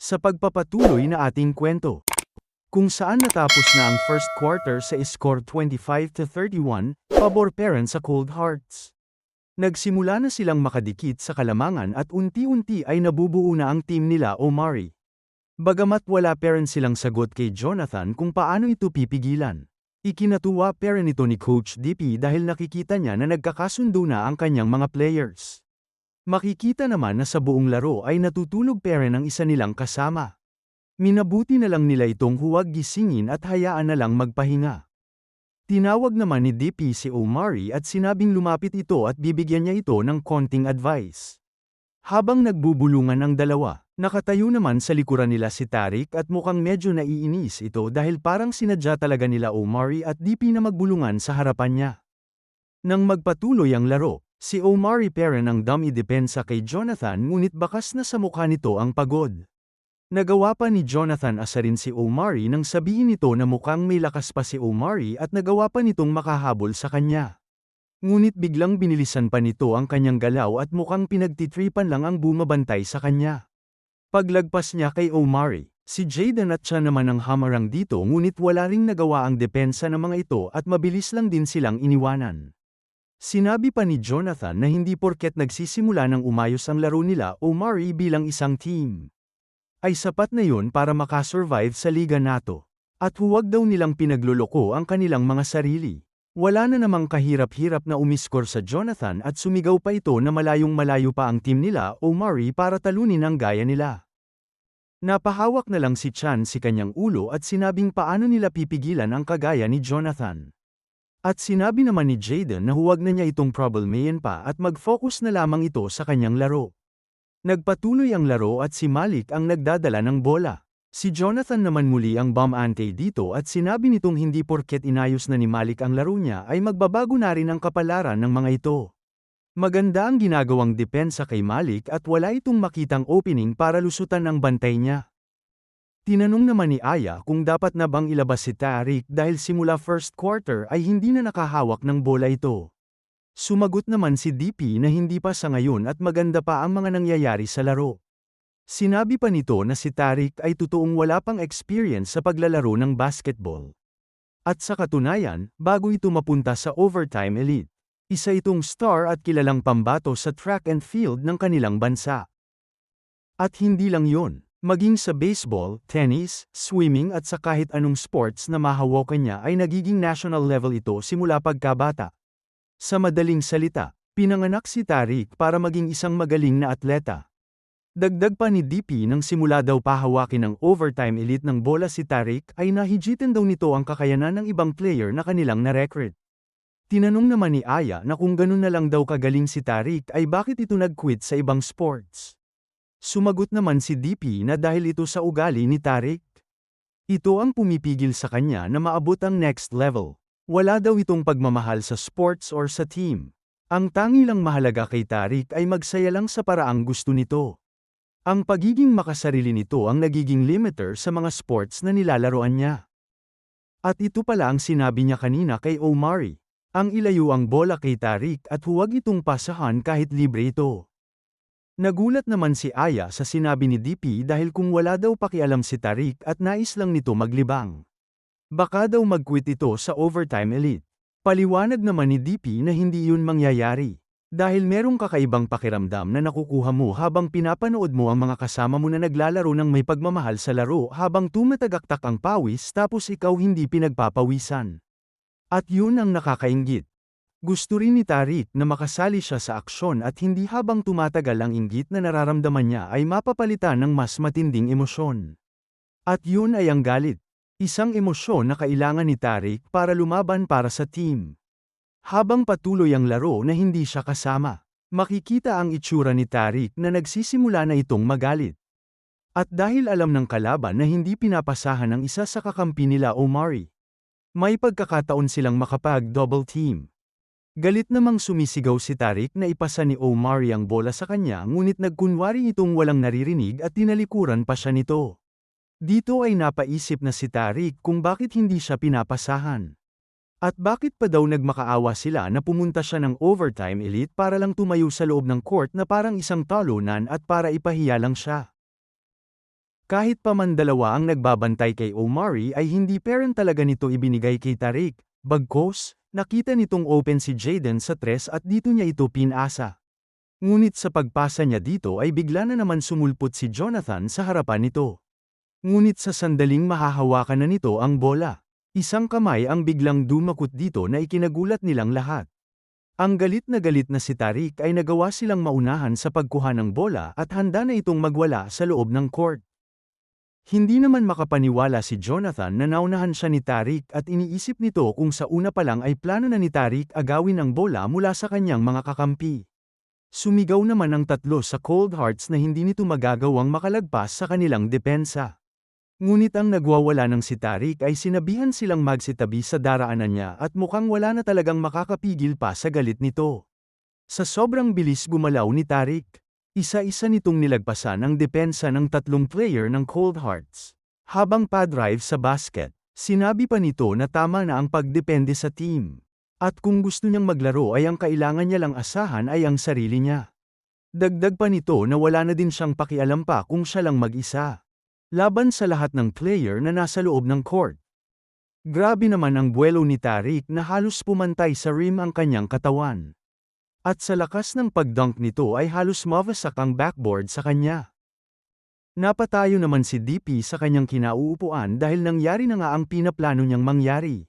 sa pagpapatuloy na ating kwento. Kung saan natapos na ang first quarter sa score 25-31, pabor parents sa Cold Hearts. Nagsimula na silang makadikit sa kalamangan at unti-unti ay nabubuo na ang team nila Omari. Bagamat wala parents silang sagot kay Jonathan kung paano ito pipigilan. Ikinatuwa parent ito ni Coach DP dahil nakikita niya na nagkakasundo na ang kanyang mga players. Makikita naman na sa buong laro ay natutulog parent ang isa nilang kasama. Minabuti na lang nila itong huwag gisingin at hayaan na lang magpahinga. Tinawag naman ni DP si Omari at sinabing lumapit ito at bibigyan niya ito ng konting advice. Habang nagbubulungan ang dalawa, nakatayo naman sa likuran nila si Tariq at mukhang medyo naiinis ito dahil parang sinadya talaga nila Omari at DP na magbulungan sa harapan niya. Nang magpatuloy ang laro, si Omari parent ang dummy depensa kay Jonathan ngunit bakas na sa mukha nito ang pagod. Nagawa pa ni Jonathan asarin si Omari nang sabihin nito na mukhang may lakas pa si Omari at nagawa pa nitong makahabol sa kanya. Ngunit biglang binilisan pa nito ang kanyang galaw at mukhang pinagtitripan lang ang bumabantay sa kanya. Paglagpas niya kay Omari, si Jaden at siya naman ang hamarang dito ngunit wala ring nagawa ang depensa ng mga ito at mabilis lang din silang iniwanan. Sinabi pa ni Jonathan na hindi porket nagsisimula ng umayos ang laro nila Omari bilang isang team ay sapat na yun para makasurvive sa liga nato. At huwag daw nilang pinagluloko ang kanilang mga sarili. Wala na namang kahirap-hirap na umiskor sa Jonathan at sumigaw pa ito na malayong malayo pa ang team nila Omari para talunin ang gaya nila. Napahawak na lang si Chan si kanyang ulo at sinabing paano nila pipigilan ang kagaya ni Jonathan. At sinabi naman ni Jaden na huwag na niya itong problemayin pa at mag-focus na lamang ito sa kanyang laro. Nagpatuloy ang laro at si Malik ang nagdadala ng bola. Si Jonathan naman muli ang bomb ante dito at sinabi nitong hindi porket inayos na ni Malik ang laro niya ay magbabago na rin ang kapalaran ng mga ito. Maganda ang ginagawang depensa kay Malik at wala itong makitang opening para lusutan ang bantay niya. Tinanong naman ni Aya kung dapat na bang ilabas si Tariq dahil simula first quarter ay hindi na nakahawak ng bola ito. Sumagot naman si DP na hindi pa sa ngayon at maganda pa ang mga nangyayari sa laro. Sinabi pa nito na si Tariq ay totoong wala pang experience sa paglalaro ng basketball. At sa katunayan, bago ito mapunta sa overtime elite, isa itong star at kilalang pambato sa track and field ng kanilang bansa. At hindi lang yon, maging sa baseball, tennis, swimming at sa kahit anong sports na mahawakan niya ay nagiging national level ito simula pagkabata. Sa madaling salita, pinanganak si Tariq para maging isang magaling na atleta. Dagdag pa ni DP nang simula daw pahawakin ng overtime elite ng bola si Tariq ay nahijitin daw nito ang kakayanan ng ibang player na kanilang na-recruit. Tinanong naman ni Aya na kung ganun na lang daw kagaling si Tariq ay bakit ito nag-quit sa ibang sports. Sumagot naman si DP na dahil ito sa ugali ni Tariq. Ito ang pumipigil sa kanya na maabot ang next level. Wala daw itong pagmamahal sa sports or sa team. Ang tangi lang mahalaga kay Tariq ay magsaya lang sa paraang gusto nito. Ang pagiging makasarili nito ang nagiging limiter sa mga sports na nilalaroan niya. At ito pala ang sinabi niya kanina kay Omari. Ang ilayo ang bola kay Tariq at huwag itong pasahan kahit libre ito. Nagulat naman si Aya sa sinabi ni DP dahil kung wala daw pakialam si Tariq at nais lang nito maglibang. Baka daw mag-quit ito sa overtime elite. Paliwanag naman ni DP na hindi yun mangyayari. Dahil merong kakaibang pakiramdam na nakukuha mo habang pinapanood mo ang mga kasama mo na naglalaro ng may pagmamahal sa laro habang tumatagaktak ang pawis tapos ikaw hindi pinagpapawisan. At yun ang nakakainggit. Gusto rin ni Tariq na makasali siya sa aksyon at hindi habang tumatagal ang inggit na nararamdaman niya ay mapapalitan ng mas matinding emosyon. At yun ay ang galit. Isang emosyon na kailangan ni Tariq para lumaban para sa team. Habang patuloy ang laro na hindi siya kasama, makikita ang itsura ni Tariq na nagsisimula na itong magalit. At dahil alam ng kalaban na hindi pinapasahan ang isa sa kakampi nila Omari, may pagkakataon silang makapag-double team. Galit namang sumisigaw si Tariq na ipasa ni Omari ang bola sa kanya ngunit nagkunwari itong walang naririnig at tinalikuran pa siya nito. Dito ay napaisip na si Tariq kung bakit hindi siya pinapasahan. At bakit pa daw nagmakaawa sila na pumunta siya ng overtime elite para lang tumayo sa loob ng court na parang isang talunan at para ipahiya lang siya. Kahit pa man dalawa ang nagbabantay kay Omari ay hindi parent talaga nito ibinigay kay Tariq, bagkus, nakita nitong open si Jaden sa tres at dito niya ito pinasa. Ngunit sa pagpasa niya dito ay bigla na naman sumulpot si Jonathan sa harapan nito. Ngunit sa sandaling mahahawakan na nito ang bola. Isang kamay ang biglang dumakot dito na ikinagulat nilang lahat. Ang galit na si Tariq ay nagawa silang maunahan sa pagkuha ng bola at handa na itong magwala sa loob ng court. Hindi naman makapaniwala si Jonathan na naunahan siya ni Tariq at iniisip nito kung sa una pa lang ay plano na ni Tariq agawin ang bola mula sa kanyang mga kakampi. Sumigaw naman ang tatlo sa Cold Hearts na hindi nito magagawang makalagpas sa kanilang depensa. Ngunit ang nagwawala ng si Tariq ay sinabihan silang magsitabi sa daraanan niya at mukhang wala na talagang makakapigil pa sa galit nito. Sa sobrang bilis gumalaw ni Tariq, isa-isa nitong nilagpasan ang depensa ng tatlong player ng Cold Hearts. Habang pa-drive sa basket, sinabi pa nito na tama na ang pagdepende sa team. At kung gusto niyang maglaro ay ang kailangan niya lang asahan ay ang sarili niya. Dagdag pa nito na wala na din siyang pakialam pa kung siya lang mag-isa. Laban sa lahat ng player na nasa loob ng court. Grabe naman ang buwelo ni Tariq na halos pumantay sa rim ang kanyang katawan. At sa lakas ng pag-dunk nito ay halos mawasak ang backboard sa kanya. Napatayo naman si DP sa kanyang kinauupuan dahil nangyari na nga ang pinaplano niyang mangyari.